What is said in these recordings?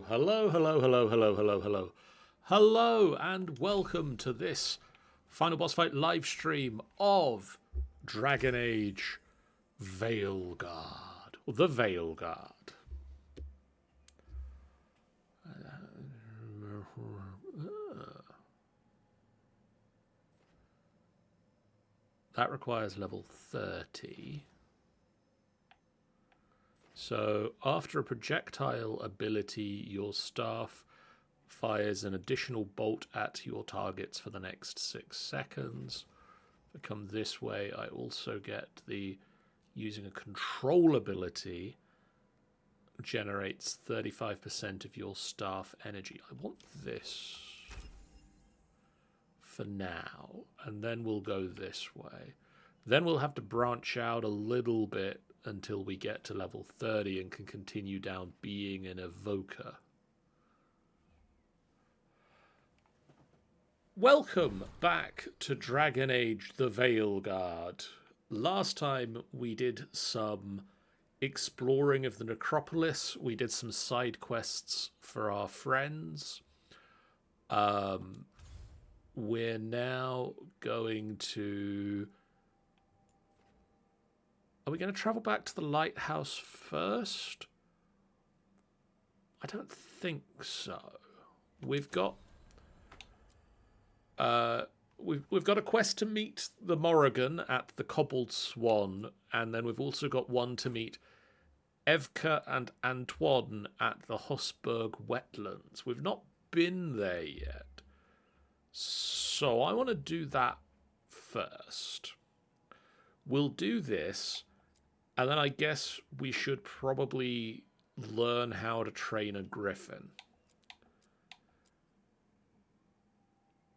Hello, hello, hello, hello, hello, hello. Hello, and welcome to this Final Boss Fight live stream of Dragon Age Veilguard, or the Veilguard. That requires level 30. So after a projectile ability, your staff fires an additional bolt at your targets for the next 6 seconds. If I come this way, I also get the using a control ability generates 35% of your staff energy. I want this for now, and then we'll go this way. Then we'll have to branch out a little bit until we get to level 30 and can continue down being an evoker. Welcome back to Dragon Age the Veilguard. Last time we did some exploring of the necropolis. We did some side quests for our friends. We're now going to... Are we going to travel back to the lighthouse first? I don't think so. We've got we've got a quest to meet the Morrigan at the Cobbled Swan, and then we've also got one to meet Evka and Antoine at the Hosberg Wetlands. We've not been there yet, so I want to do that first. We'll do this. And then I guess we should probably learn how to train a griffin.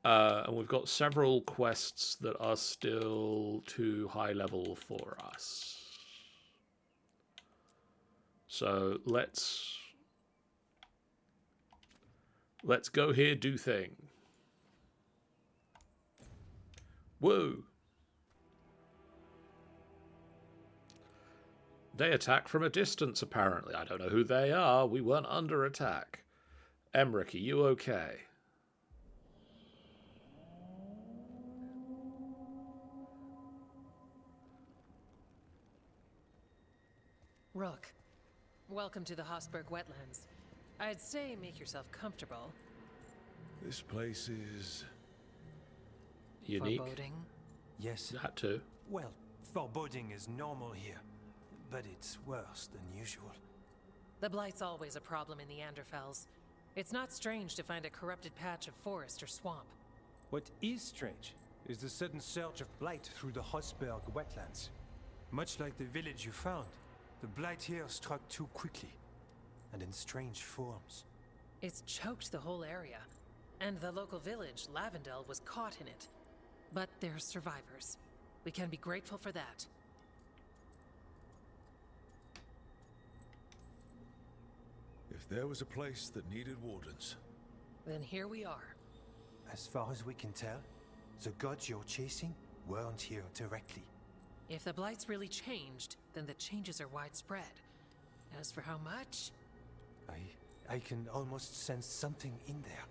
And we've got several quests that are still too high level for us. So let's go here, do thing. Woo! They attack from a distance, apparently. I don't know who they are. We weren't under attack. Emmerich, are you okay? Rook, welcome to the Hosberg Wetlands. I'd say make yourself comfortable. This place is... unique. Foreboding? Yes. That too. Well, foreboding is normal here, but it's worse than usual. The Blight's always a problem in the Anderfells. It's not strange to find a corrupted patch of forest or swamp. What is strange is the sudden surge of Blight through the Hosberg wetlands. Much like the village you found, the Blight here struck too quickly, and in strange forms. It's choked the whole area, and the local village, Lavendel, was caught in it. But they're survivors. We can be grateful for that. If there was a place that needed wardens... Then here we are. As far as we can tell, the gods you're chasing weren't here directly. If the Blight's really changed, then the changes are widespread. As for how much... I can almost sense something in there.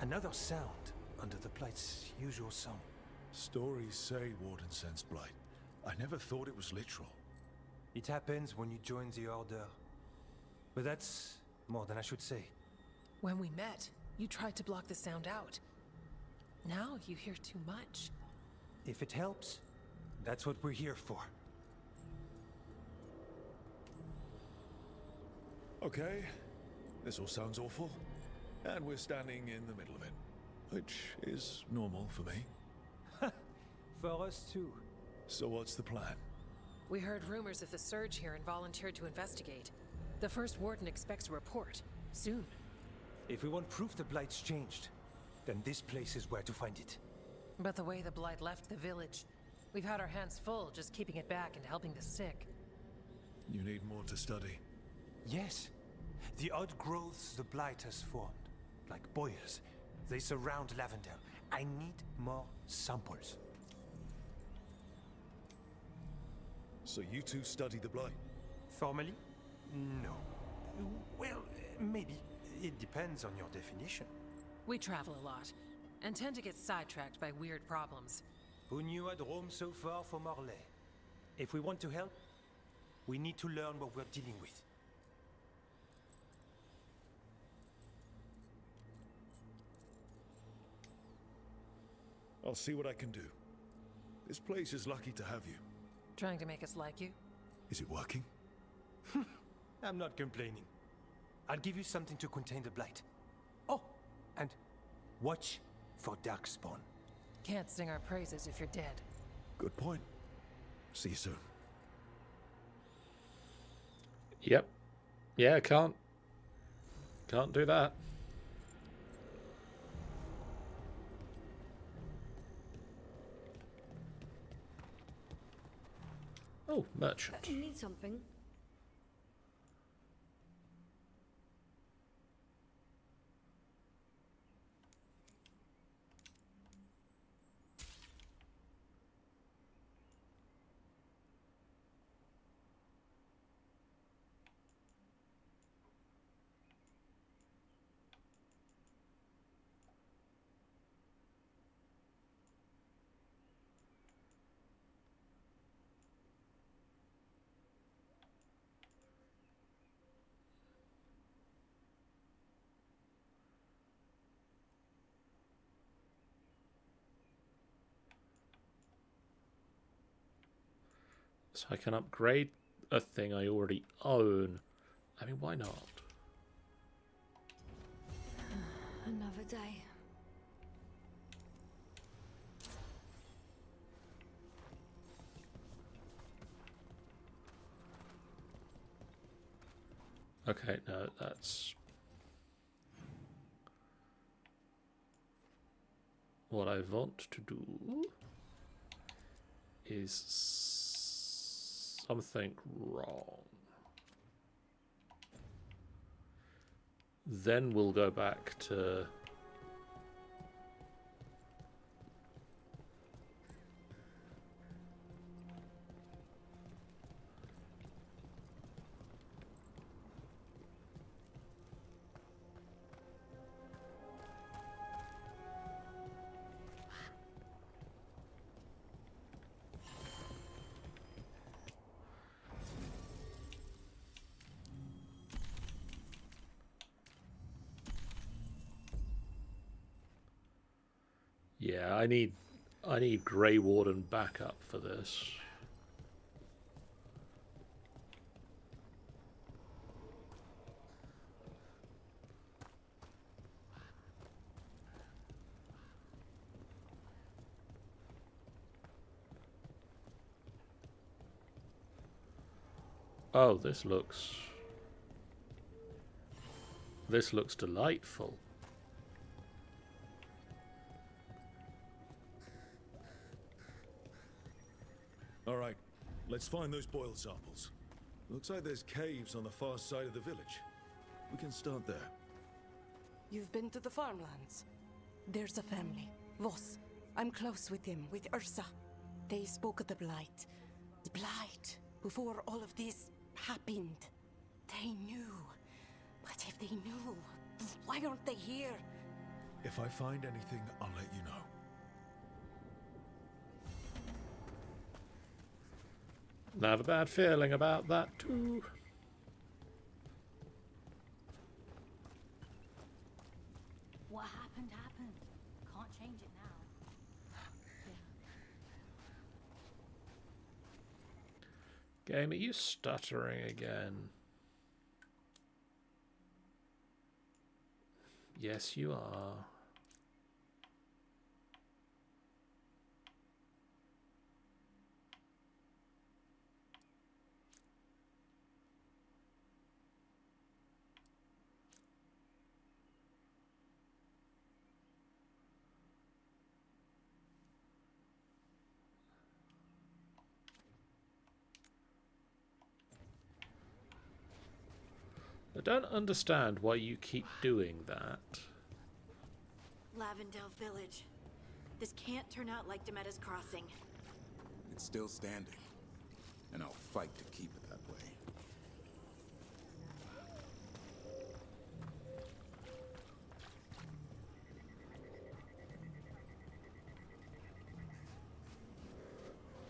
Another sound under the Blight's usual song. Stories say Warden sense Blight. I never thought it was literal. It happens when you join the Order. But that's more than I should say. When we met, you tried to block the sound out. Now you hear too much. If it helps, that's what we're here for. Okay, this all sounds awful. And we're standing in the middle of it. Which is normal for me. For us too. So what's the plan? We heard rumors of the surge here and volunteered to investigate. The First Warden expects a report. Soon. If we want proof the Blight's changed, then this place is where to find it. But the way the Blight left the village, we've had our hands full just keeping it back and helping the sick. You need more to study. Yes. The odd growths the Blight has formed, like boils, they surround Lavendel. I need more samples. So you two study the Blight? Formally? No. Well, maybe. It depends on your definition. We travel a lot, and tend to get sidetracked by weird problems. Who knew I'd roam so far from Orlais? If we want to help, we need to learn what we're dealing with. I'll see what I can do. This place is lucky to have you. Trying to make us like you? Is it working? I'm not complaining. I'll give you something to contain the Blight. Oh, and watch for Darkspawn. Can't sing our praises if you're dead. Good point. See you soon. Yep. Yeah, can't do that. Oh, merchant. Need something? So I can upgrade a thing I already own. I mean, why not? Another day. Okay, no, that's what I want to do is something wrong. Then we'll go back to yeah, I need Grey Warden backup for this. Oh, this looks delightful. All right, let's find those boiled samples. Looks like there's caves on the far side of the village. We can start there. You've been to the farmlands? There's a family, Voss. I'm close with them, with Ursa. They spoke of the Blight. The Blight, before all of this happened. They knew. But if they knew, why aren't they here? If I find anything, I'll let you know. I have a bad feeling about that too. What happened, happened. Can't change it now. Game, are you stuttering again? Yes, you are. I don't understand why you keep doing that. Lavendale Village. This can't turn out like Demetta's Crossing. It's still standing, and I'll fight to keep it that way.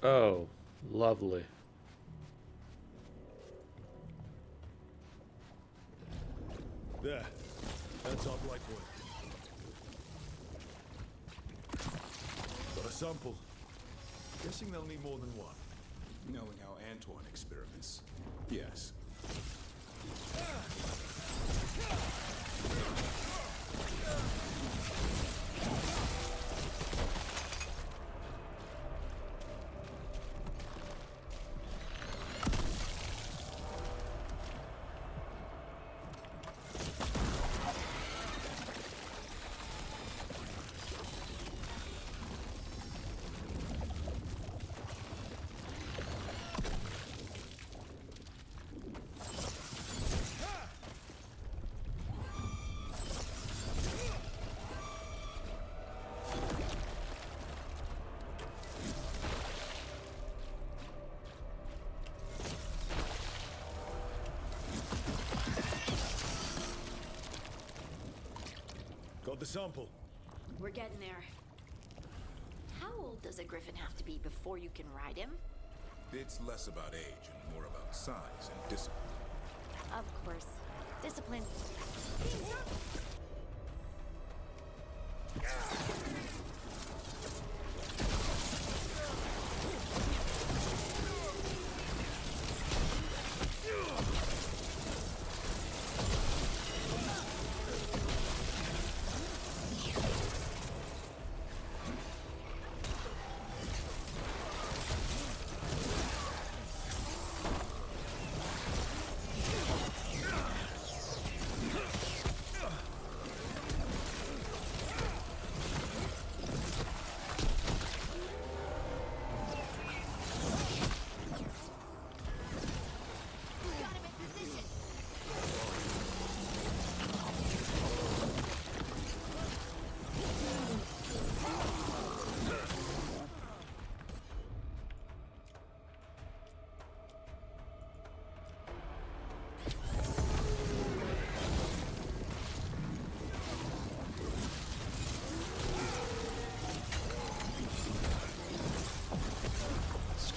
Oh, lovely. There. That's our Blight point. Got a sample. Guessing they'll need more than one. Knowing how Antoine experiments. Yes. Got the sample. We're getting there. How old does a griffin have to be before you can ride him? It's less about age and more about size and discipline. Of course. Discipline.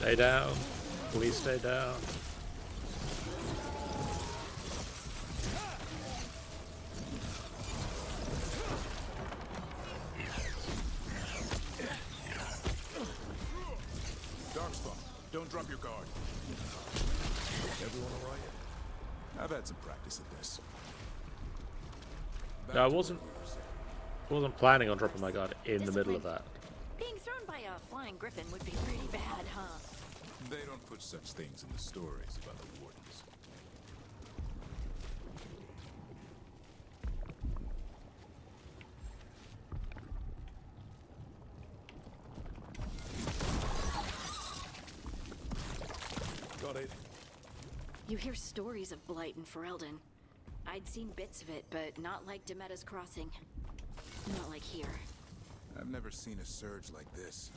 Stay down. Please stay down. Darkspawn, don't drop your guard. Everyone alright? I've had some practice at this. No, I wasn't planning on dropping my guard in the middle of that. Being thrown by a flying griffin would be pretty bad, huh? They don't put such things in the stories about the Wardens. Got it. You hear stories of Blight in Ferelden. I'd seen bits of it, but not like Demeda's Crossing. Not like here. I've never seen a surge like this.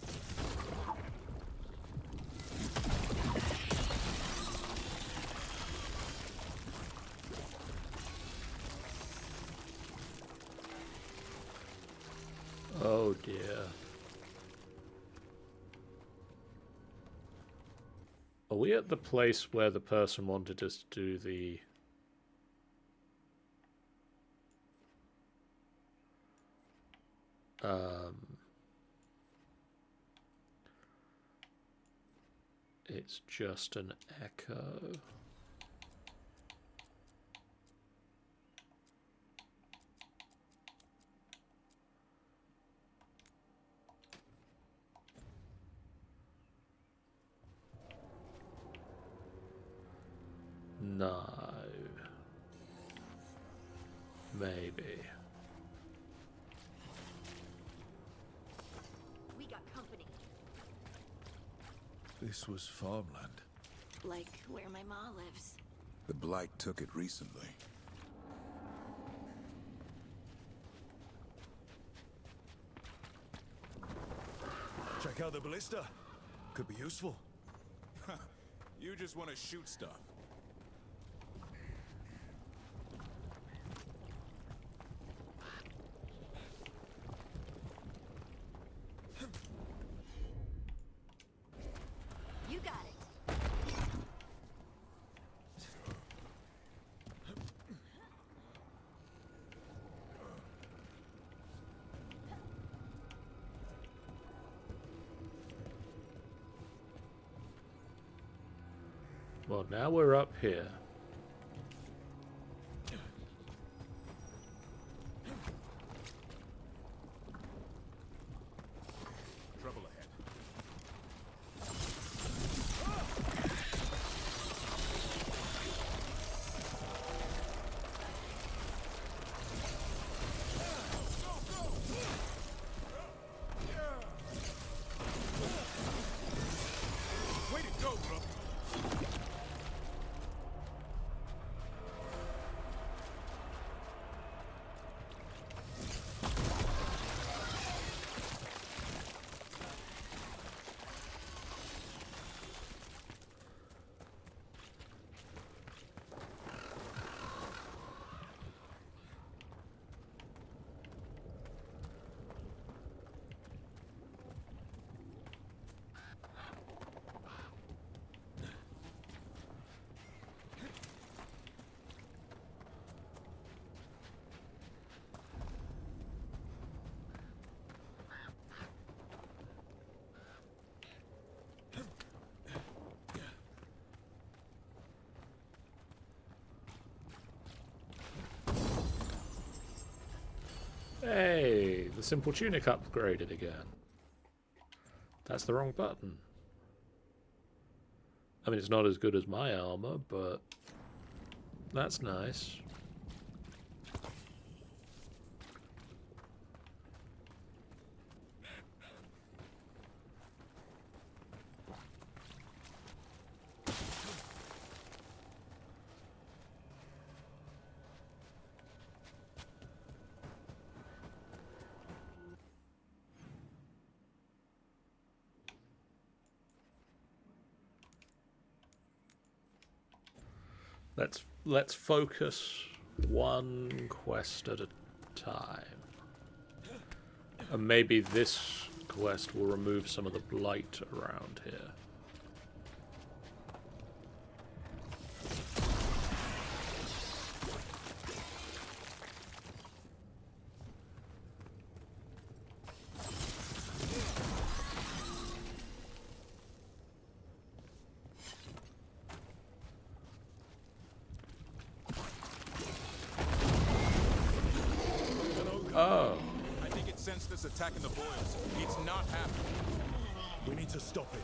Oh dear. Are we at the place where the person wanted us to do the... It's just an echo. No. Maybe. We got company. This was farmland. Like where my ma lives. The Blight took it recently. Check out the ballista. Could be useful. You just want to shoot stuff. Well, now we're up here. Trouble ahead. Way to go, bro. Hey, the simple tunic upgraded again. That's the wrong button. I mean, it's not as good as my armor, but that's nice. Let's focus one quest at a time. And maybe this quest will remove some of the blight around here. Oh. I think it sensed this attack in the boils. It's not happening. We need to stop it.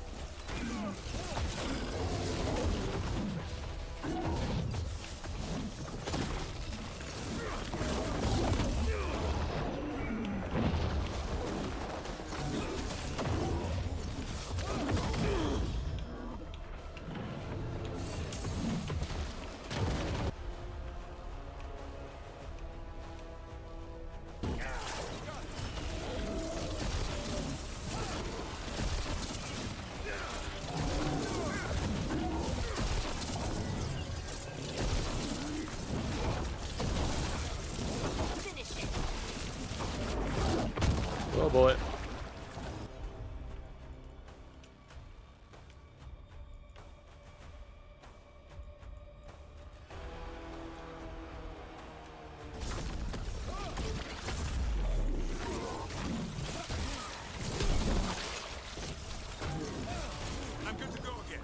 Oh boy. I'm good to go again.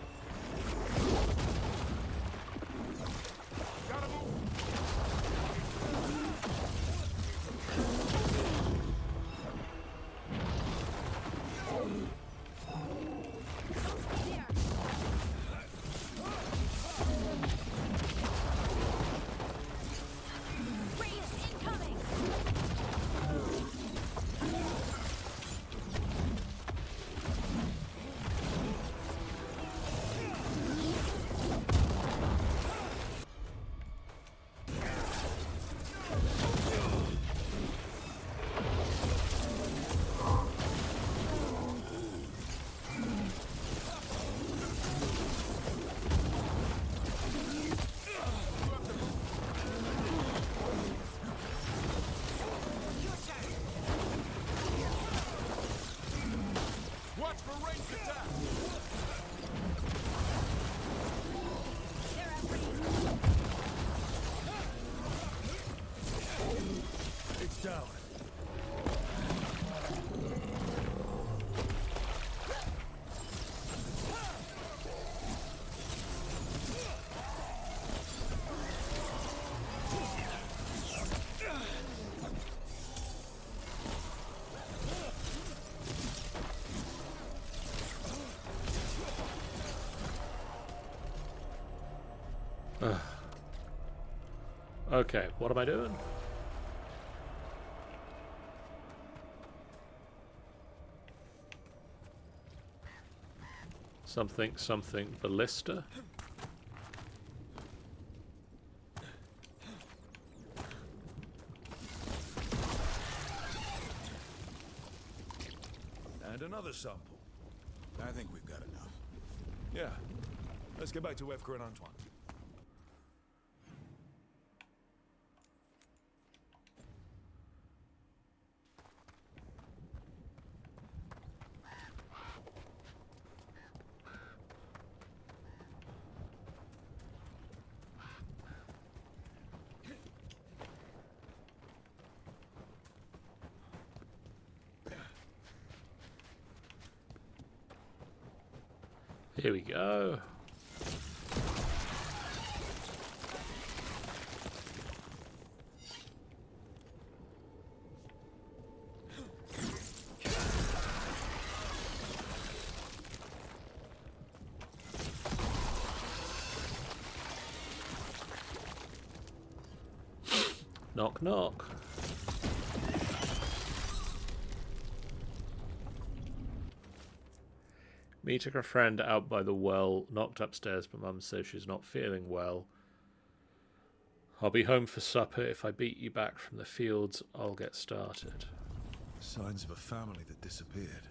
Gotta move. Okay, what am I doing? Something ballista. And another sample. I think we've got enough. Yeah. Let's get back to Evka and Antoine. Here we go. Knock, knock. Meeting a friend out by the well, knocked upstairs, but Mum says she's not feeling well. I'll be home for supper. If I beat you back from the fields, I'll get started. Signs of a family that disappeared.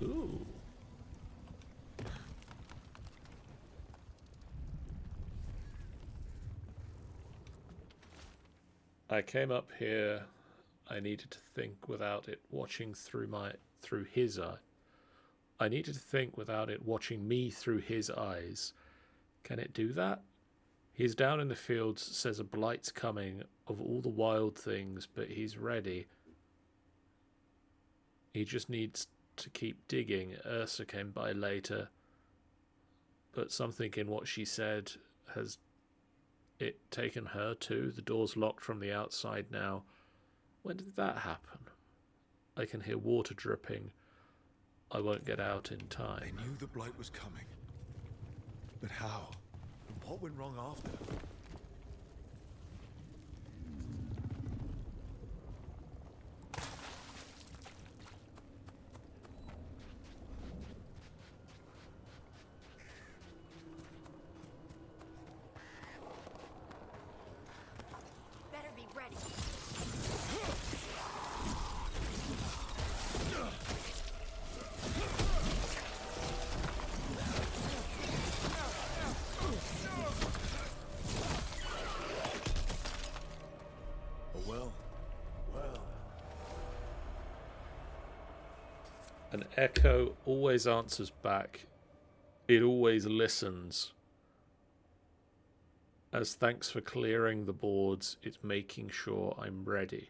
Ooh. I came up here. I needed to think without it watching through his eye. I needed to think without it watching me through his eyes. Can it do that? He's down in the fields, says a blight's coming of all the wild things, but he's ready. He just needs to keep digging. Ursa came by later, but something in what she said has it taken her too. The door's locked from the outside now. When did that happen? I can hear water dripping. I won't get out in They time. knew the Blight was coming. But how? And what went wrong after? Better be ready. Oh well. Well. An echo always answers back. It always listens. As thanks for clearing the boards, it's making sure I'm ready.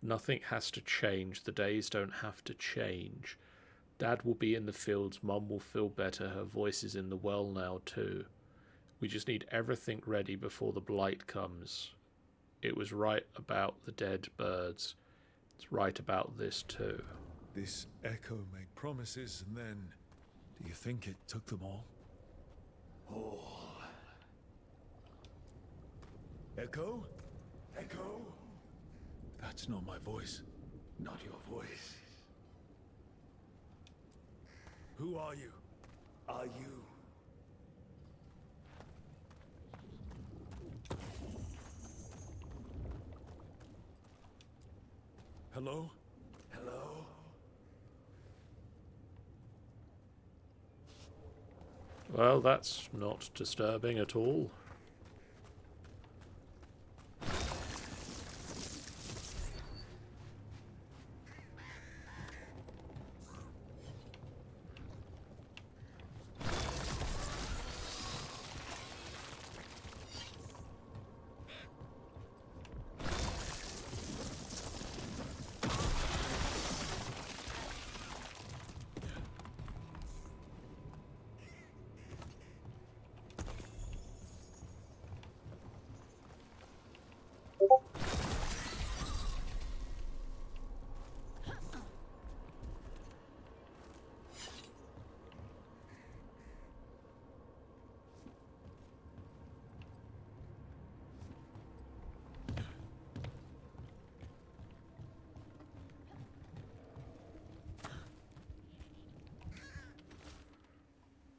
Nothing has to change. The days don't have to change. Dad will be in the fields. Mum will feel better. Her voice is in the well now too. We just need everything ready before the Blight comes. It was right about the dead birds. It's right about this too. This echo made promises, and then... Do you think it took them all? All. Echo? Echo? That's not my voice. Not your voice. Who are you? are you? Hello? Hello? Well, that's not disturbing at all.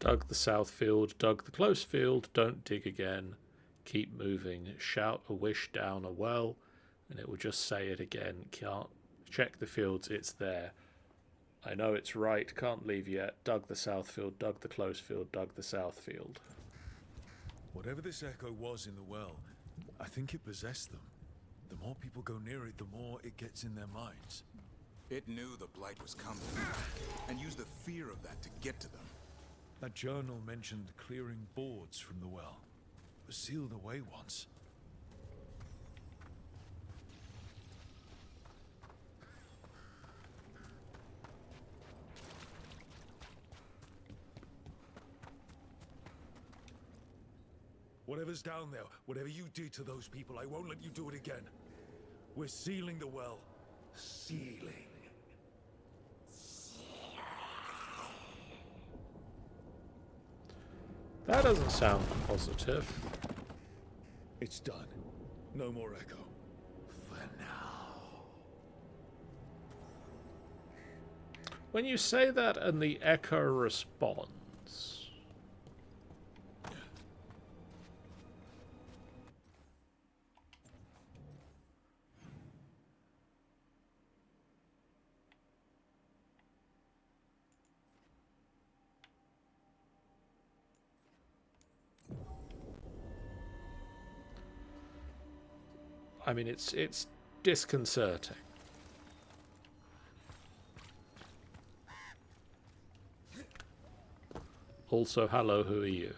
Dug the south field, dug the close field, don't dig again. Keep moving. Shout a wish down a well, and it will just say it again. Can't check the fields, it's there. I know it's right, can't leave yet. Dug the south field, dug the close field, dug the south field. Whatever this echo was in the well, I think it possessed them. The more people go near it, the more it gets in their minds. It knew the Blight was coming, and used the fear of that to get to them. That journal mentioned clearing boards from the well. It was sealed away once. Whatever's down there, whatever you did to those people, I won't let you do it again. We're sealing the well. Sealing. That doesn't sound positive. It's done. No more echo. For now. When you say that and the echo responds, I mean, it's disconcerting. Also, hello, who are you?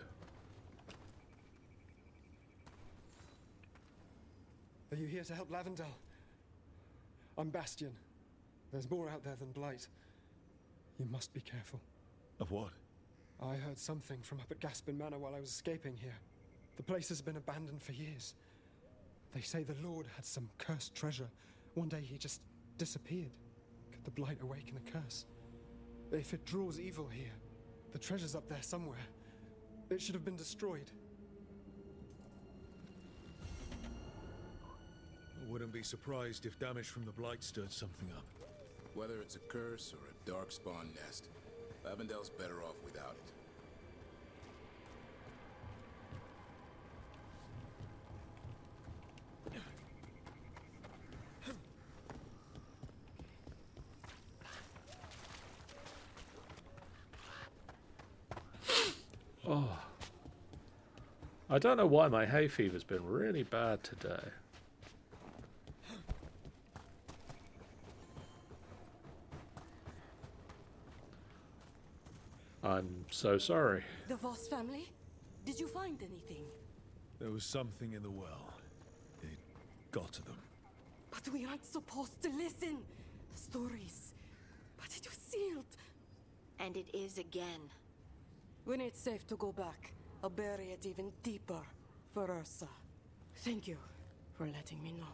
Are you here to help Lavendel? I'm Bastion. There's more out there than Blight. You must be careful. Of what? I heard something from up at Gaspin Manor while I was escaping here. The place has been abandoned for years. They say the Lord had some cursed treasure. One day he just disappeared. Could the Blight awaken a curse? If it draws evil here, the treasure's up there somewhere. It should have been destroyed. I wouldn't be surprised if damage from the Blight stirred something up. Whether it's a curse or a dark spawn nest, Lavendel's better off without it. Oh. I don't know why my hay fever's been really bad today. I'm so sorry. The Voss family? Did you find anything? There was something in the well. It got to them. But we aren't supposed to listen. The stories. But it was sealed. And it is again. When it's safe to go back, I'll bury it even deeper for Ursa. Thank you for letting me know.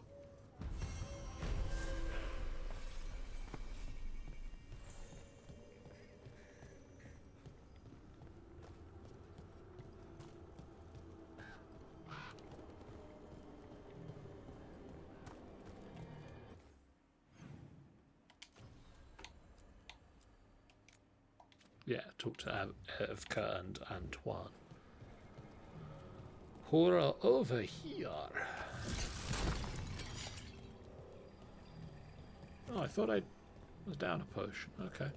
Yeah, talk to Evka and Antoine. Hurrah over here. Oh, I thought I was down a potion. Okay.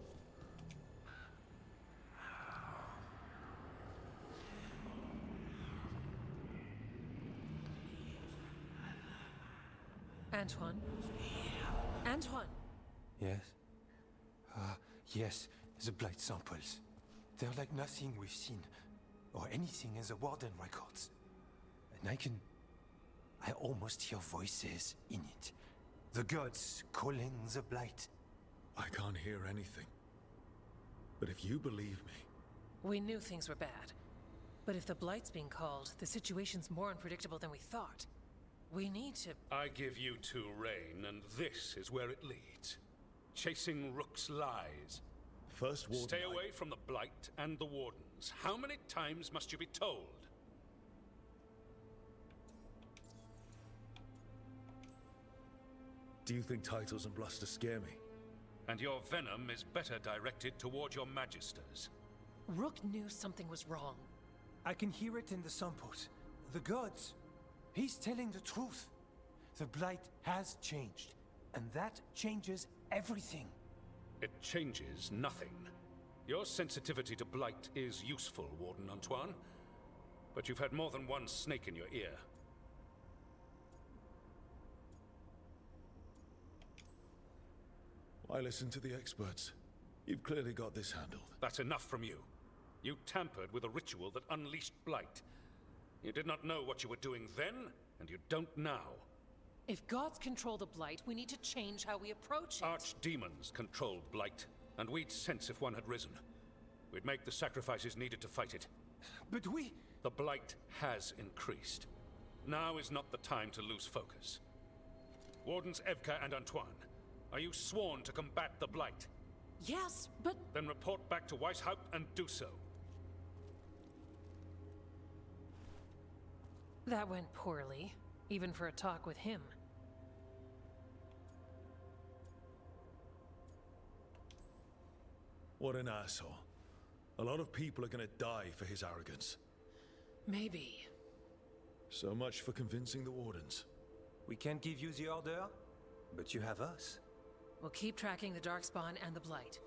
Antoine? Antoine! Yes? Yes, the Blight samples. They're like nothing we've seen, or anything in the Warden records. And I almost hear voices in it. The gods calling the Blight. I can't hear anything. But if you believe me... We knew things were bad. But if the Blight's being called, the situation's more unpredictable than we thought. We need to... I give you two reign, and this is where it leads. Chasing Rook's lies. First Warden... Stay away from the Blight and the Wardens. How many times must you be told? Do you think titles and bluster scare me? And your venom is better directed toward your magisters. Rook knew something was wrong. I can hear it in the samples. The gods. He's telling the truth. The Blight has changed, and that changes everything. It changes nothing. Your sensitivity to Blight is useful, Warden Antoine. But you've had more than one snake in your ear. Why listen to the experts? You've clearly got this handled. That's enough from you. You tampered with a ritual that unleashed Blight. You did not know what you were doing then, and you don't now. If gods control the Blight, we need to change how we approach it. Archdemons controlled Blight, and we'd sense if one had risen. We'd make the sacrifices needed to fight it. But The Blight has increased. Now is not the time to lose focus. Wardens Evka and Antoine, are you sworn to combat the Blight? Yes, but... Then report back to Weishaupt and do so. That went poorly, even for a talk with him. What an asshole. A lot of people are gonna die for his arrogance. Maybe. So much for convincing the Wardens. we can't give you the order, but you have us. We'll keep tracking the Darkspawn and the Blight.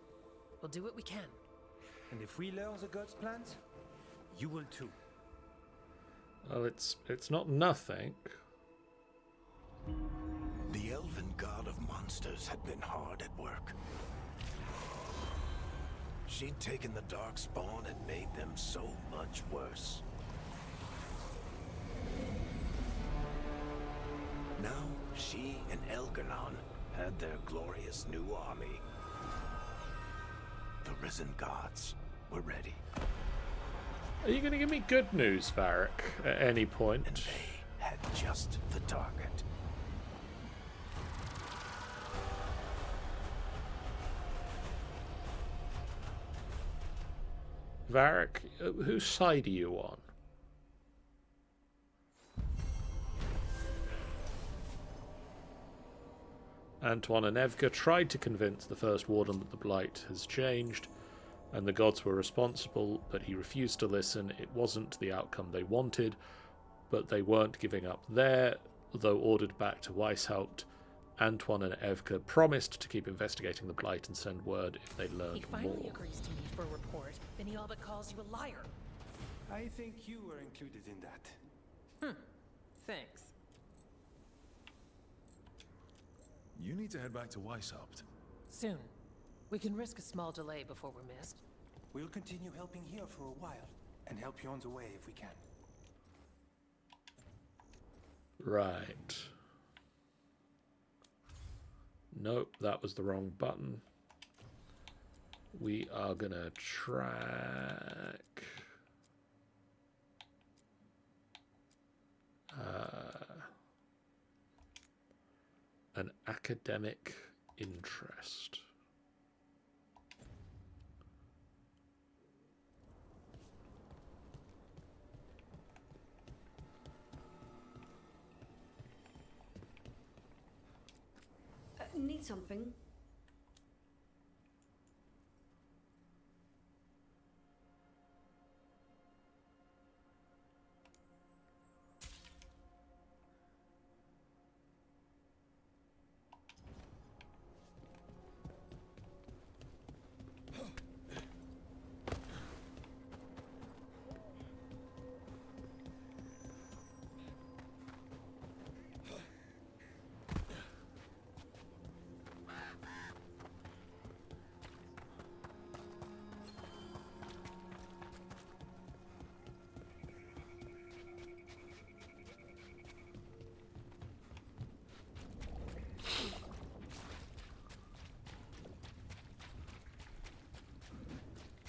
We'll do what we can. And if we learn the gods' plans, you will too. Well, it's not nothing. The elven god of monsters had been hard at work. She'd taken the Darkspawn and made them so much worse. Now, she and Elgar'nan had their glorious new army. The risen gods were ready. Are you going to give me good news, Varric, at any point? And they had just the target. Varric, whose side are you on? Antoine and Evka tried to convince the First Warden that the Blight has changed, and the gods were responsible, but he refused to listen. It wasn't the outcome they wanted, but they weren't giving up there. Though ordered back to Weishaupt, Antoine and Evka promised to keep investigating the Blight and send word if they learned He finally more. agrees to meet for a report, then he all but calls you a liar. I think you were included in that. Thanks. You need to head back to Weishaupt. Soon. We can risk a small delay before we're missed. We'll continue helping here for a while, and help you on the way if we can. Right. Nope, that was the wrong button. We are gonna track an academic interest. Need something?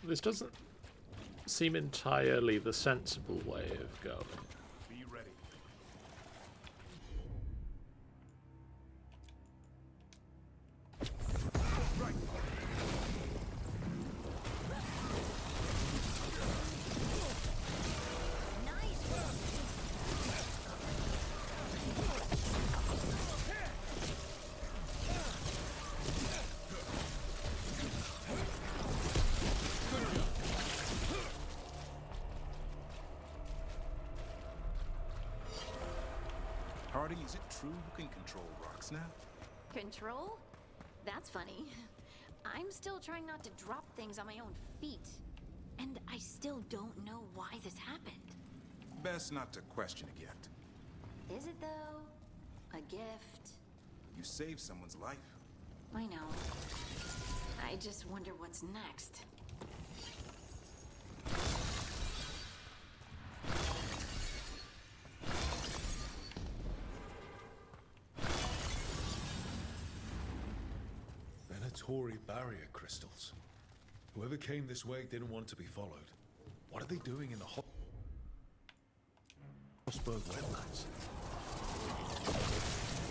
This doesn't seem entirely the sensible way of going. Be ready. Right. Hardy, is it true you can control rocks now? Control? That's funny. I'm still trying not to drop things on my own feet. And I still don't know why this happened. Best not to question it yet. Is it though? A gift? You saved someone's life. I know. I just wonder what's next. Venatori barrier crystals. Whoever came this way didn't want to be followed. What are they doing in the Hossberg wetlands?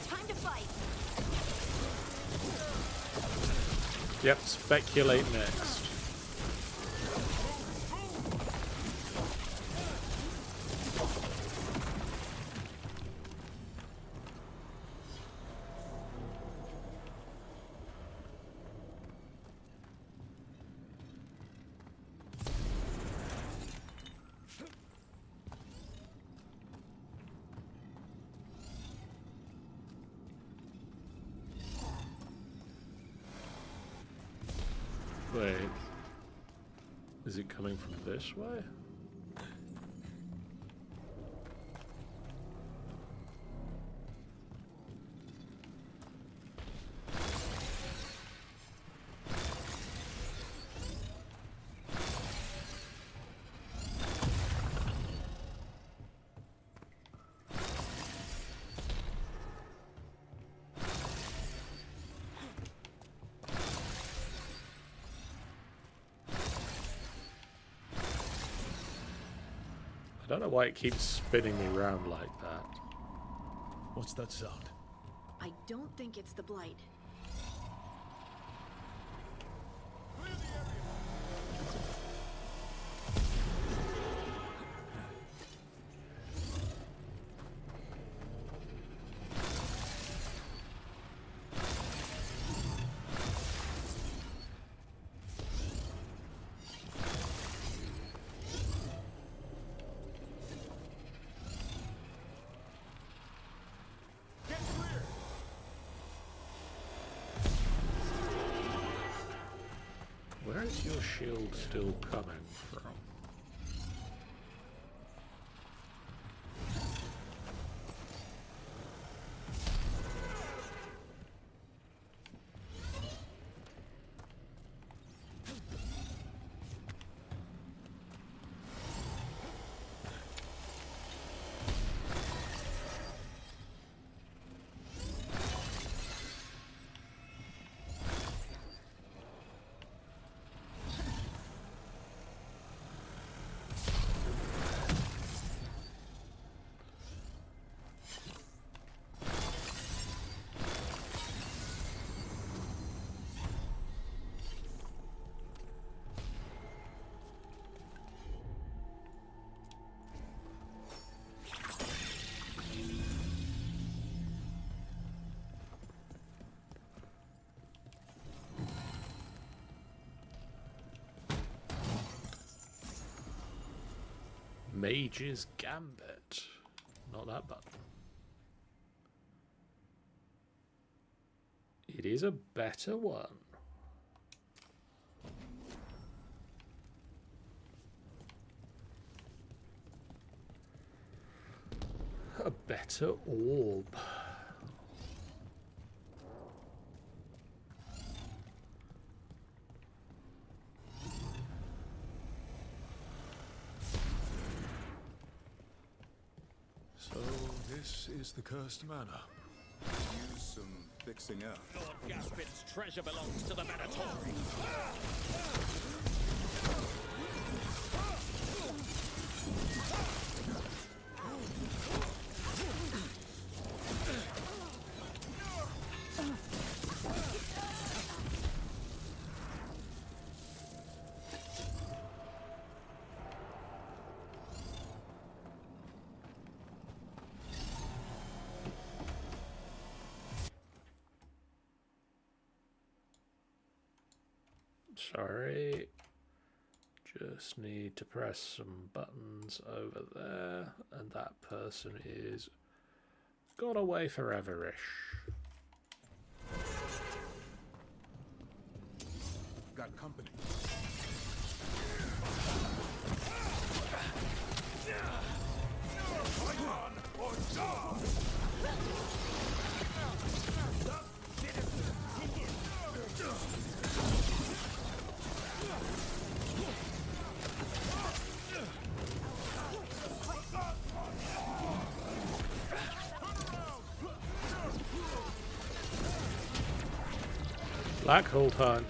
Time to fight! Yep, speculate next. Wait. Is it coming from this way? I don't know why it keeps spinning me around like that. What's that sound? I don't think it's the Blight. Where is your shield still coming from? Mage's Gambit. Not that button. It is a better one. A better orb. So this is the cursed manor. Use some fixing up. Lord Gaspin's treasure belongs to the Venatori. Sorry. Just need to press some buttons over there, and that person is gone away forever-ish. Got company. Black hole time.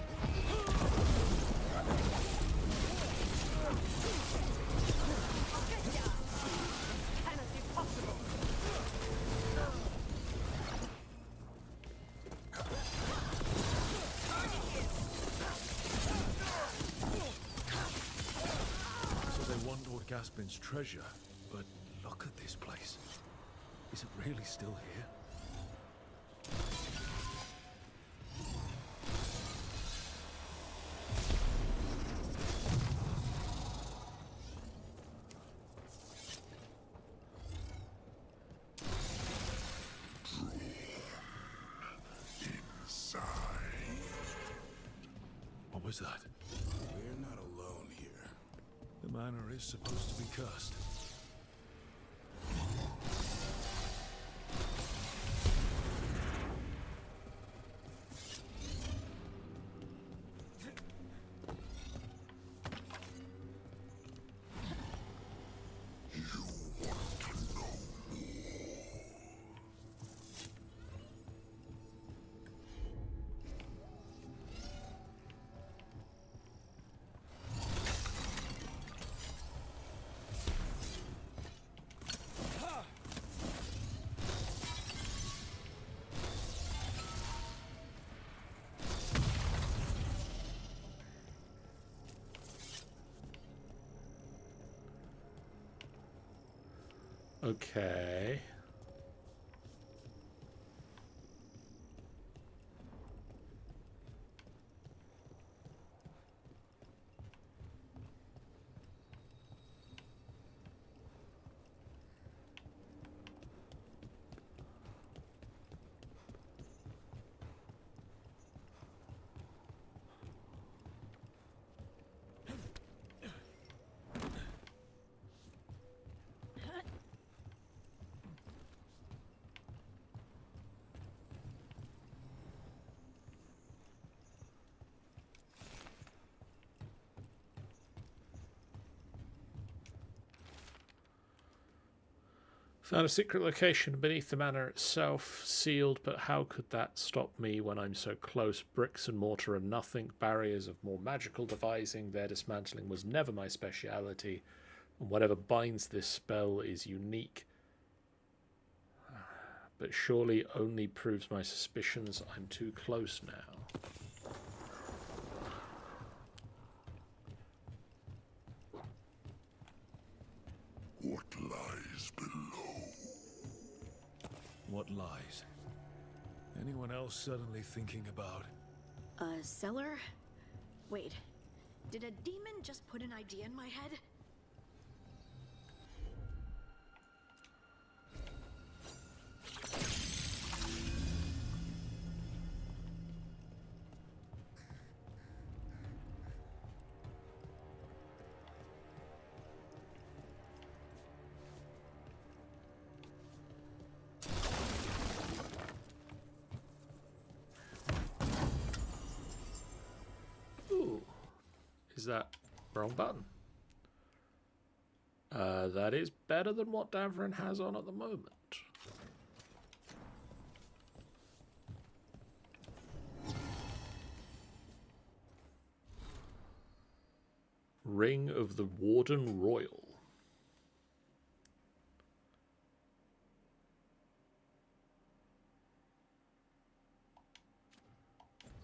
So they want Lord Gaspin's treasure, but look at this place. Is it really still here? What was that? We're not alone here. The manor is supposed to be cursed. Okay. Found a secret location beneath the manor itself, sealed, but how could that stop me when I'm so close? Bricks and mortar are nothing. Barriers of more magical devising, their dismantling was never my speciality, and whatever binds this spell is unique. But surely only proves my suspicions. I'm too close now. What lies below? What lies? Anyone else suddenly thinking about? A cellar? Wait, did a demon just put an idea in my head? Is that wrong button? That is better than what Davrin has on at the moment. Ring of the Warden Royal.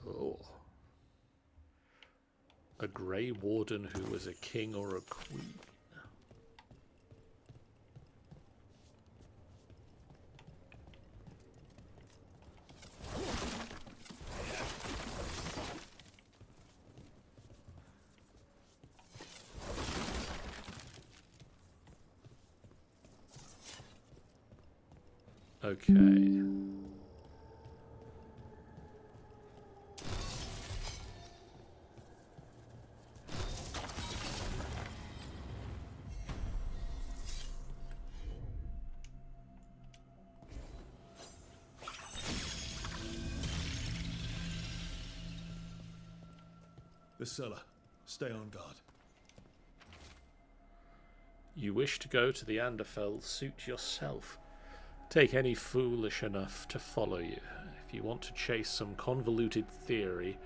Oh. A Grey Warden who was a king or a queen. Okay. The cellar. Stay on guard. You wish to go to the Anderfell, suit yourself. Take any foolish enough to follow you. If you want to chase some convoluted theory,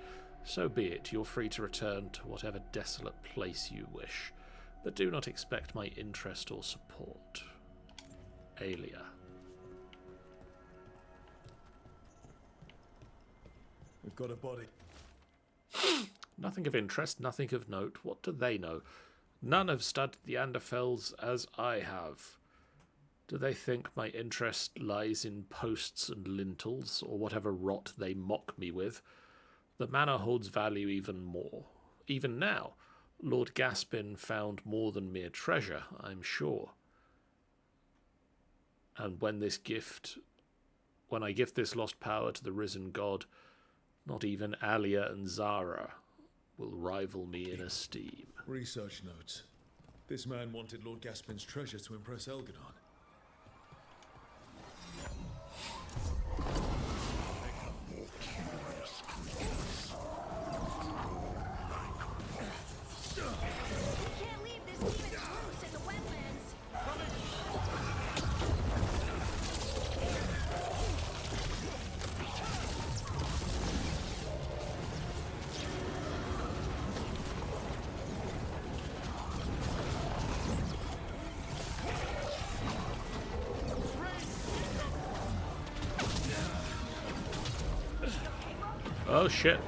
so be it. You're free to return to whatever desolate place you wish, but do not expect my interest or support. Alia. We've got a body. Nothing of interest, nothing of note. What do they know? None have studied the Anderfells as I have. Do they think my interest lies in posts and lintels, or whatever rot they mock me with? The manor holds value even more. Even now, Lord Gaspin found more than mere treasure, I'm sure. And when I gift this lost power to the risen god, not even Alia and Zara will rival me in esteem. Research notes. This man wanted Lord Gaspin's treasure to impress Elgadon. Can't leave this demon loose in the wetlands. Oh shit.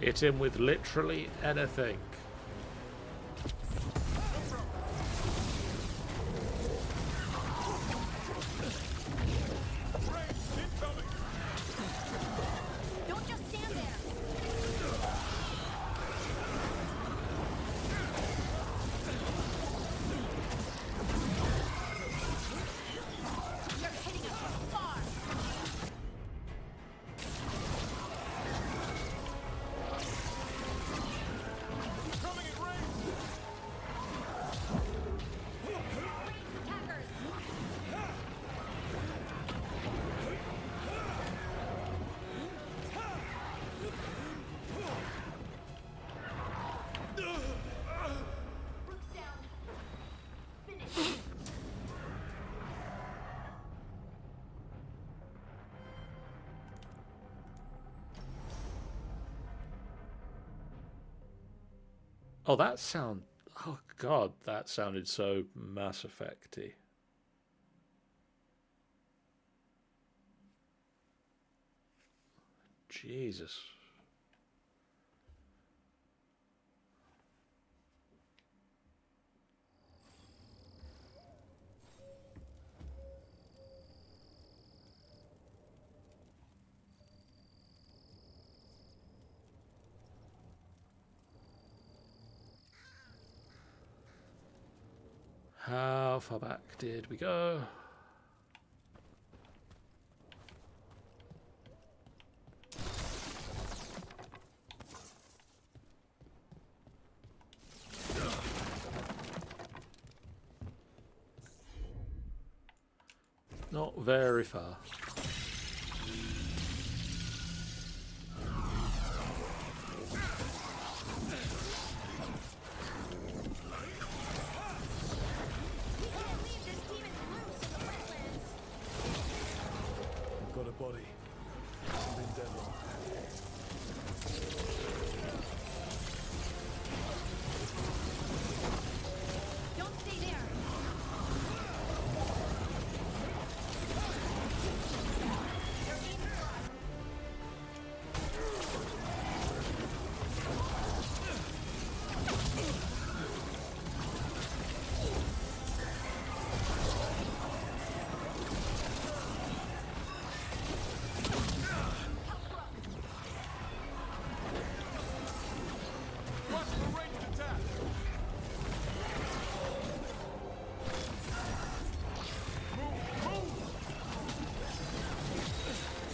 Hit him with literally anything. Don't just stand there. You're hitting us from far. Oh, that sound... Oh, God, that sounded so Mass Effect-y. Jesus. How far back did we go? Not very far. Got a body. Been dead long. Don't stay there.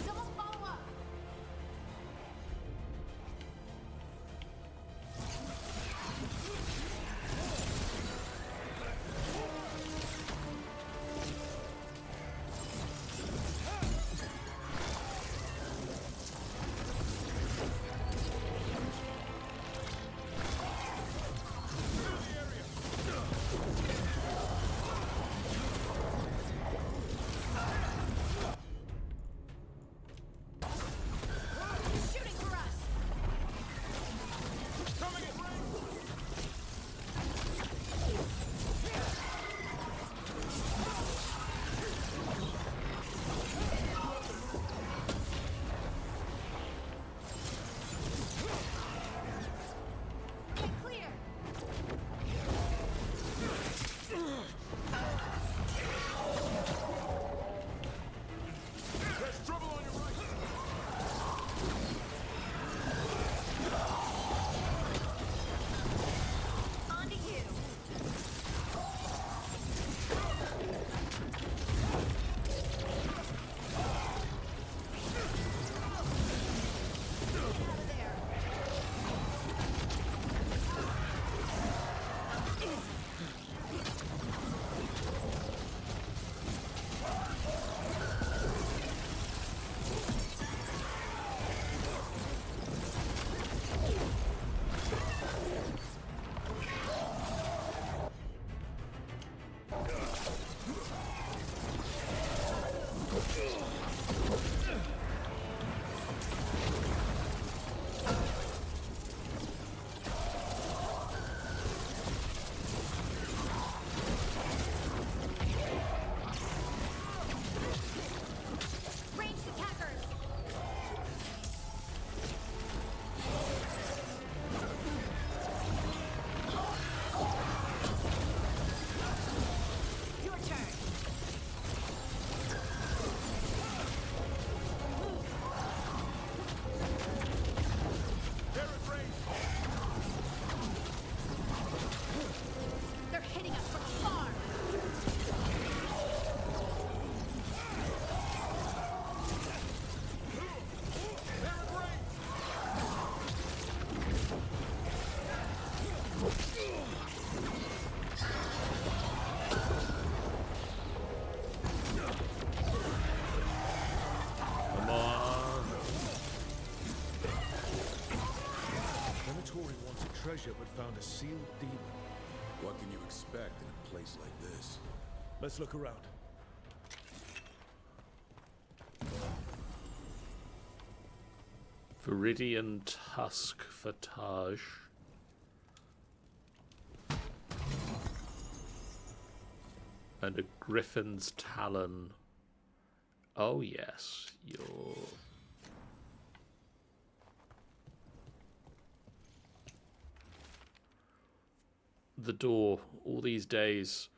Someone follow up. Shooting for us. Get clear. There's trouble on your right. On to you. Out of there. Ranged attackers. Your turn. They're hitting us from afar. Come on. Venatori wanted treasure but found a sealed demon. What can you expect in a place like this? Let's look around. Viridian Tusk for Taj. And a Griffin's Talon. Oh yes, you're... The door, all these days,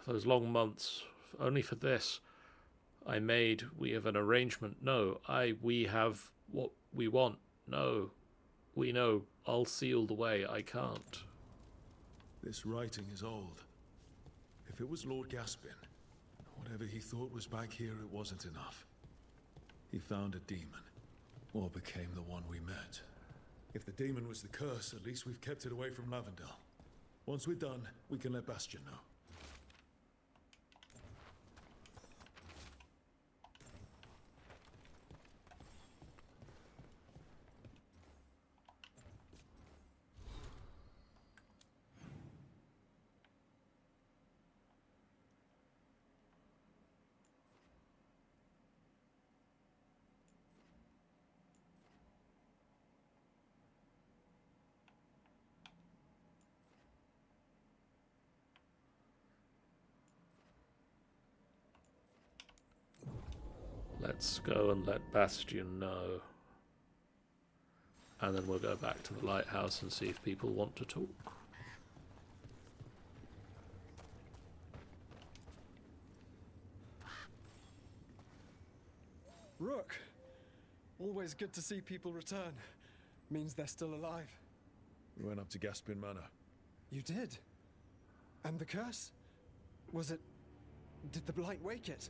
those long months, only for this. We have an arrangement. No, we have what we want. No, we know. I'll seal the way. I can't. This writing is old. If it was Lord Gaspin, whatever he thought was back here, it wasn't enough. He found a demon, or became the one we met. If the demon was the curse, at least we've kept it away from Lavendel. Once we're done, we can let Bastion know. Let's go and let Bastion know. And then we'll go back to the lighthouse and see if people want to talk. Rook! Always good to see people return. Means they're still alive. We went up to Gaspin Manor. You did? And the curse? Was it... Did the Blight wake it?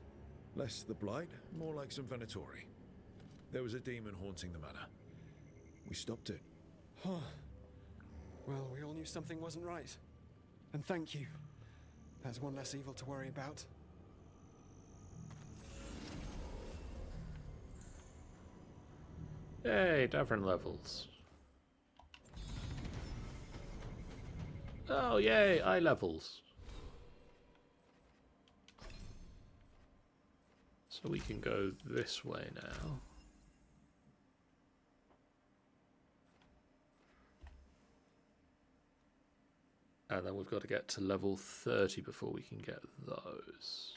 Less the Blight, more like some Venatori. There was a demon haunting the manor. We stopped it. Huh. Well, we all knew something wasn't right. And thank you. There's one less evil to worry about. Yay, different levels. Oh, yay, eye levels. So we can go this way now. And then we've got to get to level 30 before we can get those.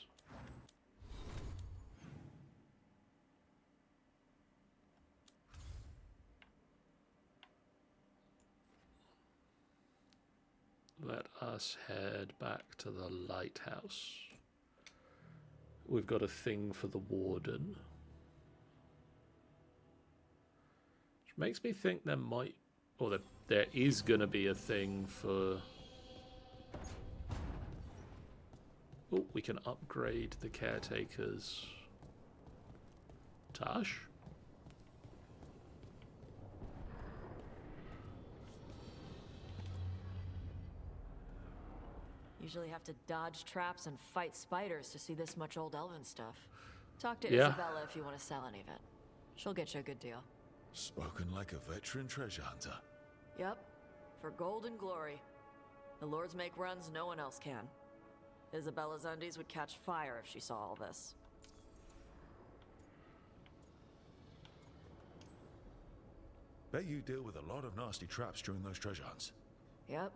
Let us head back to the lighthouse. We've got a thing for the Warden. Which makes me think there might... or there is going to be a thing for... Oh, we can upgrade the Caretaker's Tash. Usually have to dodge traps and fight spiders to see this much old elven stuff. Talk to Yeah. Isabella if you want to sell any of it. She'll get you a good deal. Spoken like a veteran treasure hunter. Yep. For gold and glory. The lords make runs no one else can. Isabella's undies would catch fire if she saw all this. Bet you deal with a lot of nasty traps during those treasure hunts. Yep.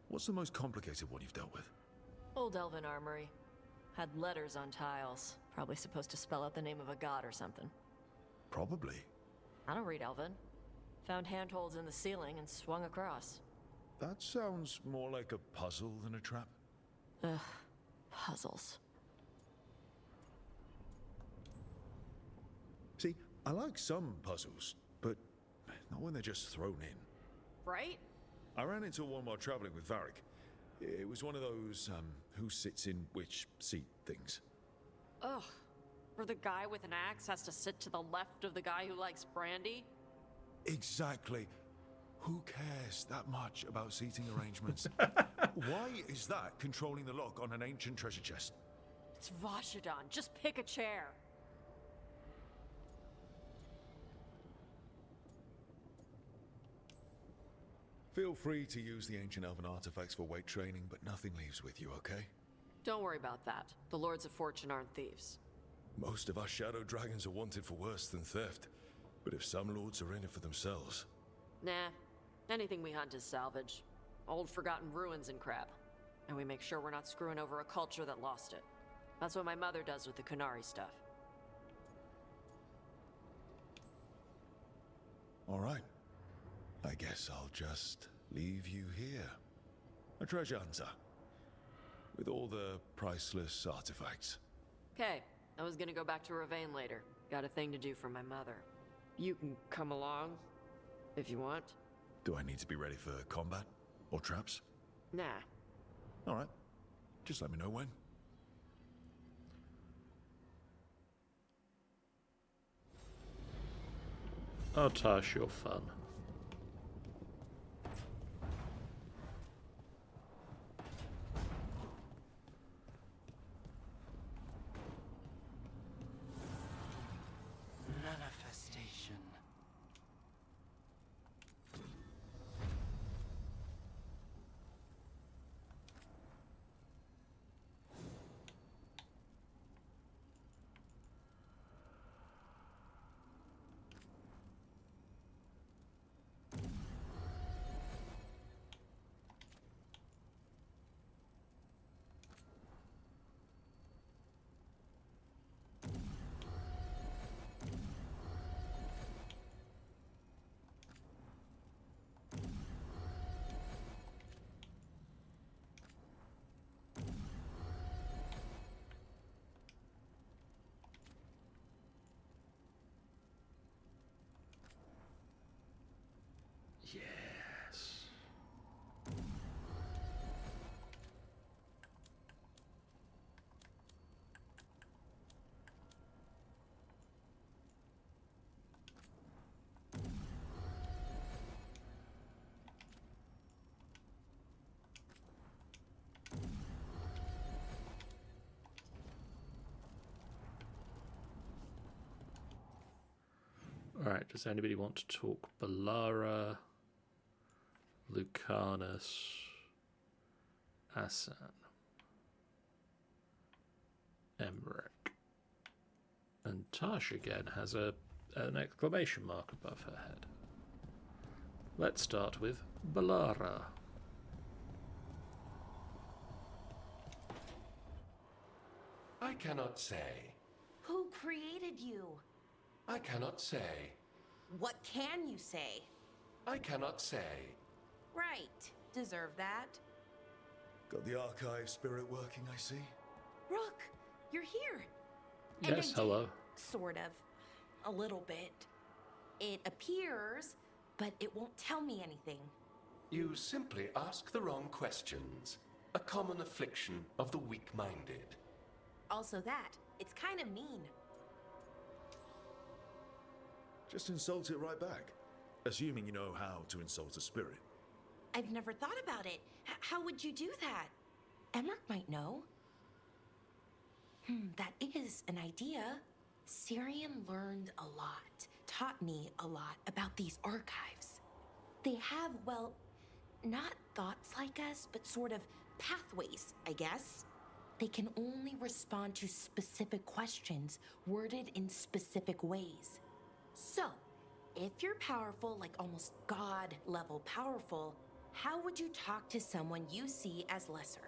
What's the most complicated one you've dealt with? Old elven armory. Had letters on tiles. Probably supposed to spell out the name of a god or something. Probably. I don't read elven. Found handholds in the ceiling and swung across. That sounds more like a puzzle than a trap. Ugh. Puzzles. See, I like some puzzles, but not when they're just thrown in. Right? I ran into one while traveling with Varric. It was one of those, who sits in which seat things. Ugh. Where the guy with an axe has to sit to the left of the guy who likes brandy? Exactly. Who cares that much about seating arrangements? Why is that controlling the lock on an ancient treasure chest? It's Vashidon. Just pick a chair. Feel free to use the ancient elven artifacts for weight training, but nothing leaves with you, okay? Don't worry about that. The Lords of Fortune aren't thieves. Most of us shadow dragons are wanted for worse than theft. But if some lords are in it for themselves... Nah. Anything we hunt is salvage. Old forgotten ruins and crap. And we make sure we're not screwing over a culture that lost it. That's what my mother does with the Kunari stuff. All right. I guess I'll just leave you here. A treasure hunter. With all the priceless artifacts. Okay, I was gonna go back to Ravane later. Got a thing to do for my mother. You can come along, if you want. Do I need to be ready for combat? Or traps? Nah. All right. Just let me know when. Oh, Tash, you're fun. Manifestation. Yes. All right, does anybody want to talk Balara, Lucanus, Asan, Emmerich? And Tash again has an exclamation mark above her head. Let's start with Balara. I cannot say. Who created you? I cannot say. What can you say? I cannot say. Right. Deserve that. Got the archive spirit working, I see. Rook, you're here. Yes, hello. Sort of. A little bit. It appears, but it won't tell me anything. You simply ask the wrong questions. A common affliction of the weak-minded. Also that. It's kind of mean. Just insult it right back. Assuming you know how to insult a spirit. I've never thought about it. How would you do that? Emmerich might know. That is an idea. Syrian learned a lot, taught me a lot about these archives. They have, well, not thoughts like us, but sort of pathways, I guess. They can only respond to specific questions worded in specific ways. So, if you're powerful, like almost God-level powerful, how would you talk to someone you see as lesser?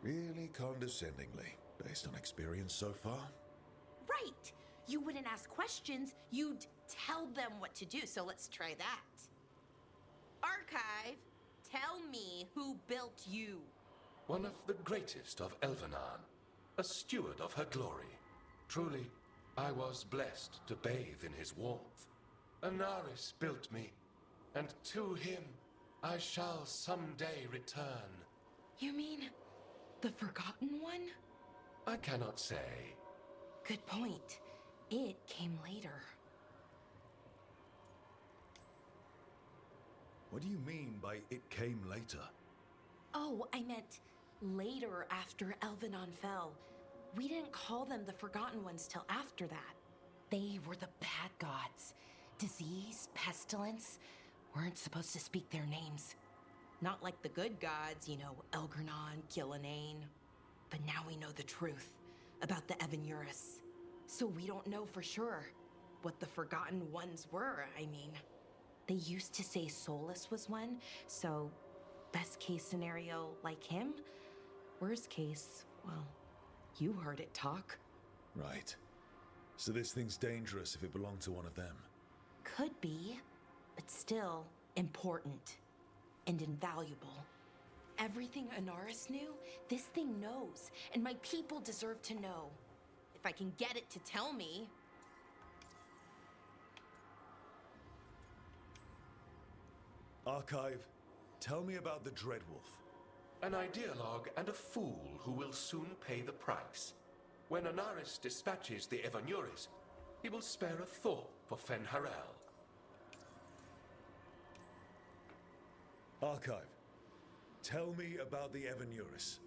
Really condescendingly, based on experience so far? Right! You wouldn't ask questions, you'd tell them what to do, so let's try that. Archive, tell me who built you. One of the greatest of Elvenar, a steward of her glory. Truly, I was blessed to bathe in his warmth. Anaris built me, and to him I shall someday return. You mean the Forgotten One? I cannot say. Good point. It came later. What do you mean by it came later? Oh, I meant later after Elvenar fell. We didn't call them the Forgotten Ones till after that. They were the bad gods. Disease, pestilence, weren't supposed to speak their names. Not like the good gods, you know, Elgernon, Gillenane. But now we know the truth about the Evanurus. So we don't know for sure what the Forgotten Ones were, I mean. They used to say Solus was one, so best case scenario like him. Worst case, well, you heard it talk. Right. So this thing's dangerous if it belonged to one of them. Could be, but still important and invaluable. Everything Anaris knew, this thing knows, and my people deserve to know. If I can get it to tell me. Archive, Tell me about the Dreadwolf. An ideologue and a fool who will soon pay the price. When Anaris dispatches the Evanuris, he will spare a thought for Fen'Harel. Archive. Tell me about the Evanuris.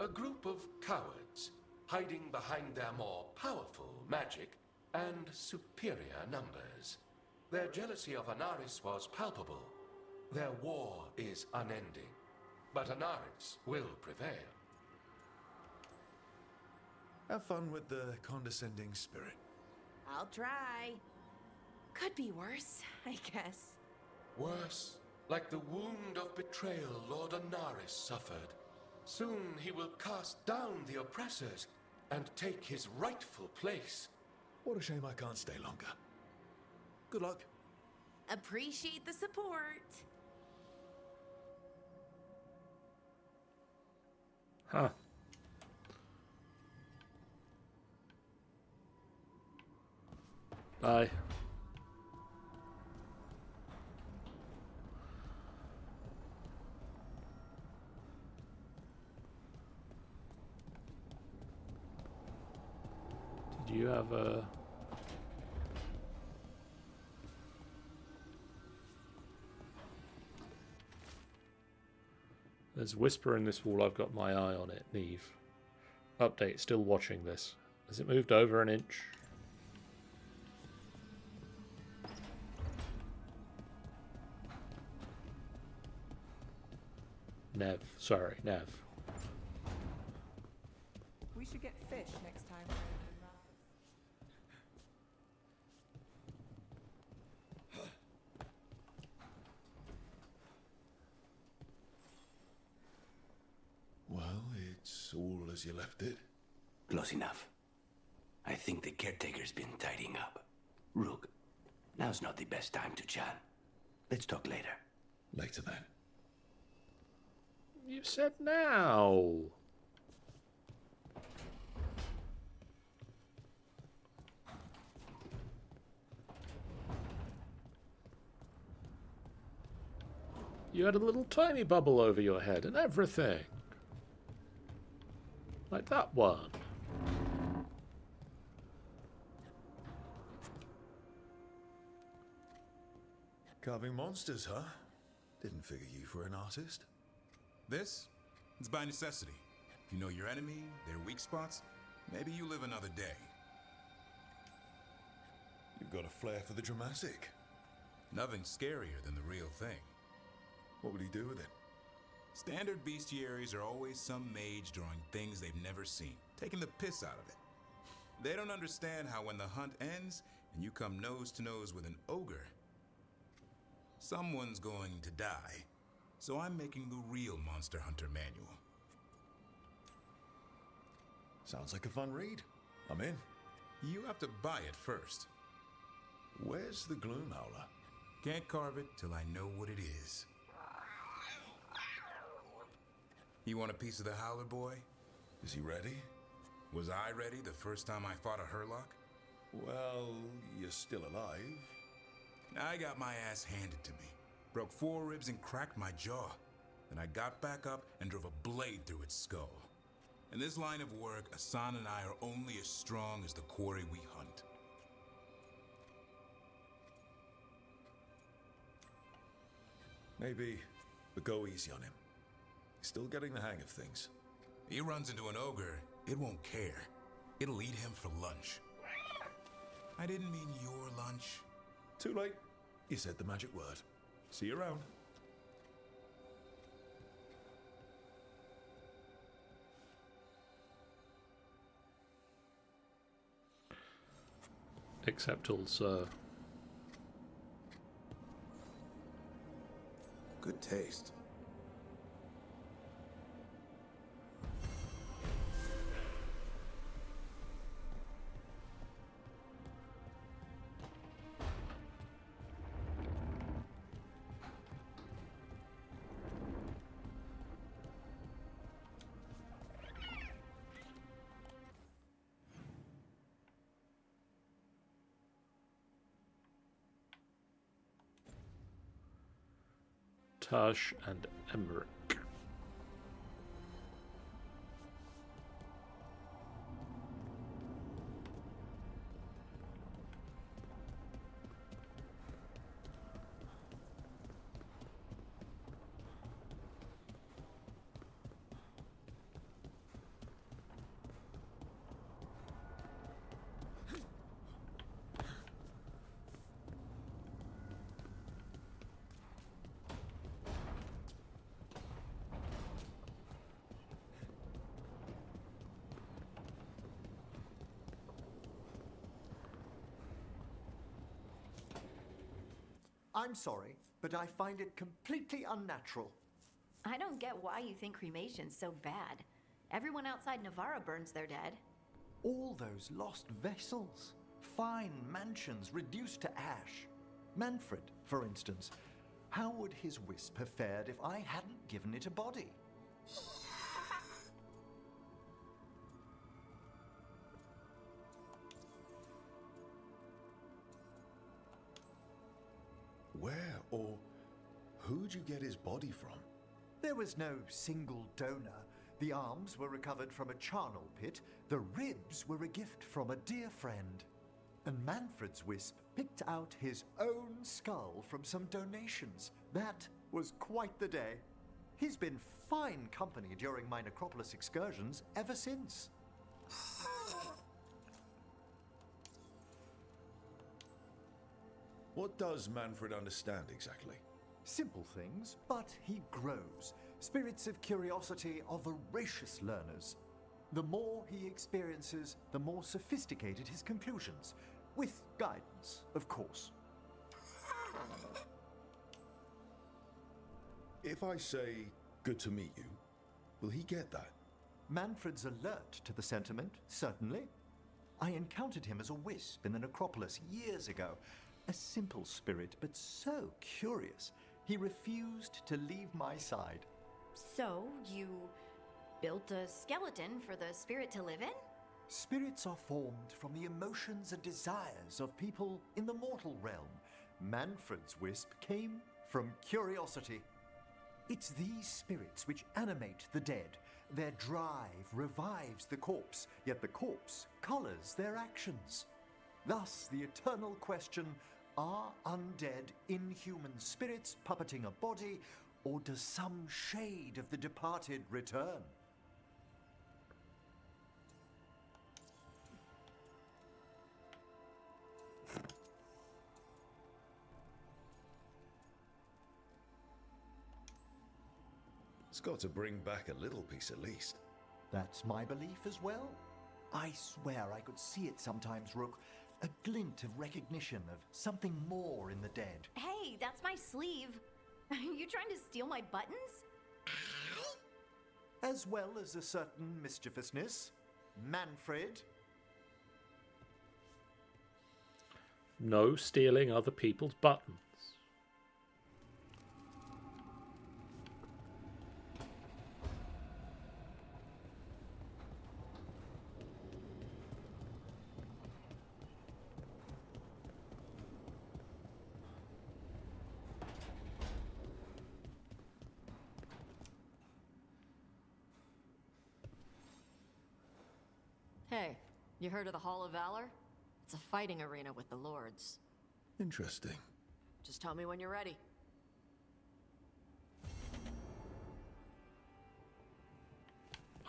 A group of cowards, hiding behind their more powerful magic and superior numbers. Their jealousy of Anaris was palpable. Their war is unending. But Anaris will prevail. Have fun with the condescending spirit. I'll try. Could be worse, I guess. Worse, like the wound of betrayal Lord Anaris suffered. Soon he will cast down the oppressors and take his rightful place. What a shame I can't stay longer. Good luck. Appreciate the support. Huh. Bye. Did you have a... There's a whisper in this wall. I've got my eye on it. Neve. Update. Still watching this. Has it moved over an inch? Nev. Sorry, Nev. We should get fish next time. Well, it's all as you left it. Close enough. I think the caretaker's been tidying up. Rook, now's not the best time to chat. Let's talk later. Later then. You said now. You had a little tiny bubble over your head and everything. Like that one. Carving monsters, huh? Didn't figure you for an artist. This? It's by necessity. If you know your enemy, their weak spots, maybe you live another day. You've got a flair for the dramatic. Nothing scarier than the real thing. What would he do with it? Standard bestiaries are always some mage drawing things they've never seen, taking the piss out of it. They don't understand how when the hunt ends and you come nose to nose with an ogre, someone's going to die. So I'm making the real Monster Hunter manual. Sounds like a fun read. I'm in. You have to buy it first. Where's the Gloom Howler? Can't carve it till I know what it is. You want a piece of the Howler, boy? Is he ready? Was I ready the first time I fought a Hurlock? Well, you're still alive. I got my ass handed to me. Broke 4 ribs and cracked my jaw. Then I got back up and drove a blade through its skull. In this line of work, Asan and I are only as strong as the quarry we hunt. Maybe, but go easy on him. He's still getting the hang of things. He runs into an ogre, it won't care. It'll eat him for lunch. I didn't mean your lunch. Too late. You said the magic word. See you around. Except also... Good taste. Taj and Emmerich. I'm sorry, but I find it completely unnatural. I don't get why you think cremation's so bad. Everyone outside Navarra burns their dead. All those lost vessels, fine mansions reduced to ash. Manfred, for instance, how would his wisp have fared if I hadn't given it a body? Where or who'd you get his body from? There was no single donor. The arms were recovered from a charnel pit. The ribs were a gift from a dear friend. And Manfred's wisp picked out his own skull from some donations. That was quite the day. He's been fine company during my necropolis excursions ever since. What does Manfred understand exactly? Simple things, but he grows. Spirits of curiosity are voracious learners. The more he experiences, the more sophisticated his conclusions. With guidance, of course. If I say, good to meet you, will he get that? Manfred's alert to the sentiment, certainly. I encountered him as a wisp in the necropolis years ago. A simple spirit, but so curious. He refused to leave my side. So, you built a skeleton for the spirit to live in? Spirits are formed from the emotions and desires of people in the mortal realm. Manfred's wisp came from curiosity. It's these spirits which animate the dead. Their drive revives the corpse, yet the corpse colors their actions. Thus, the eternal question, are undead, inhuman spirits puppeting a body, or does some shade of the departed return? It's got to bring back a little piece at least. That's my belief as well. I swear I could see it sometimes, Rook. A glint of recognition of something more in the dead. Hey, that's my sleeve. Are you trying to steal my buttons? As well as a certain mischievousness. Manfred. No stealing other people's buttons. Hey, you heard of the Hall of Valor? It's a fighting arena with the lords. Interesting. Just tell me when you're ready.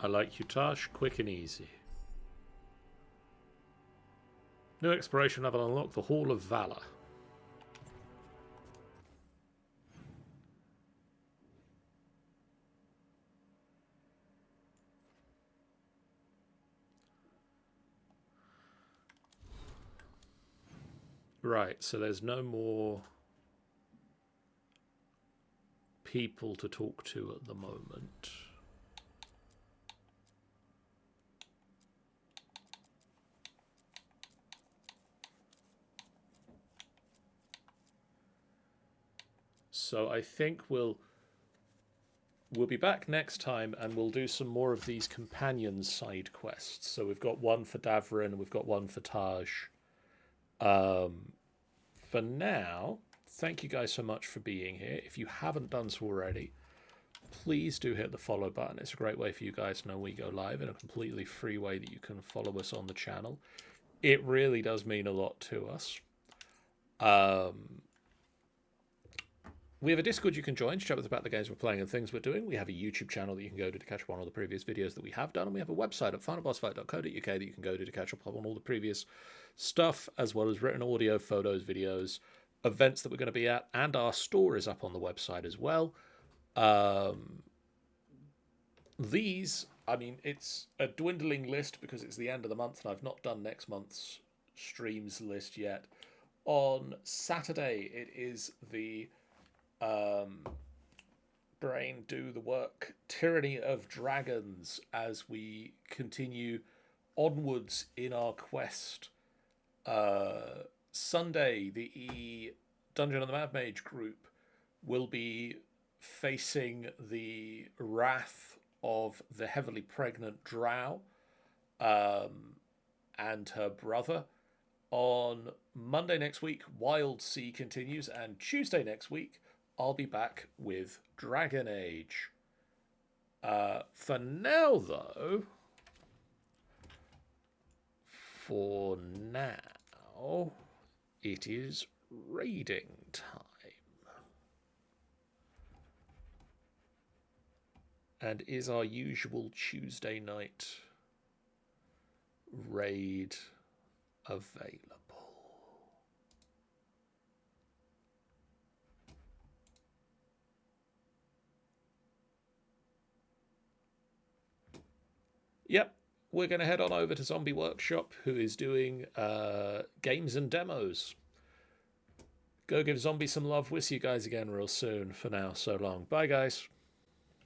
I like you, Tash. Quick and easy. New exploration level unlocked, the Hall of Valor. Right, so there's no more people to talk to at the moment. So I think we'll be back next time and we'll do some more of these companion side quests. So we've got one for Davrin, we've got one for Taj. For now, thank you guys so much for being here. If you haven't done so already, please do hit the follow button. It's a great way for you guys to know we go live, in a completely free way that you can follow us on the channel. It really does mean a lot to us. We have a Discord you can join to chat with us about the games we're playing and things we're doing. We have a YouTube channel that you can go to catch up on all the previous videos that we have done. And we have a website at finalbossfight.co.uk that you can go to catch up on all the previous stuff, as well as written audio, photos, videos, events that we're going to be at. And our store is up on the website as well. These, I mean, it's a dwindling list because it's the end of the month and I've not done next month's streams list yet. On Saturday, it is the Brain Do the Work Tyranny of Dragons as we continue onwards in our quest. Sunday, the Dungeon of the Mad Mage group will be facing the wrath of the heavily pregnant Drow and her brother. On Monday next week, Wild Sea continues, and Tuesday next week, I'll be back with Dragon Age. For now, though, it is raiding time. And is our usual Tuesday night raid available? Yep, we're going to head on over to Zombie Workshop, who is doing games and demos. Go give Zombie some love. We'll see you guys again real soon. For now, so long. Bye, guys.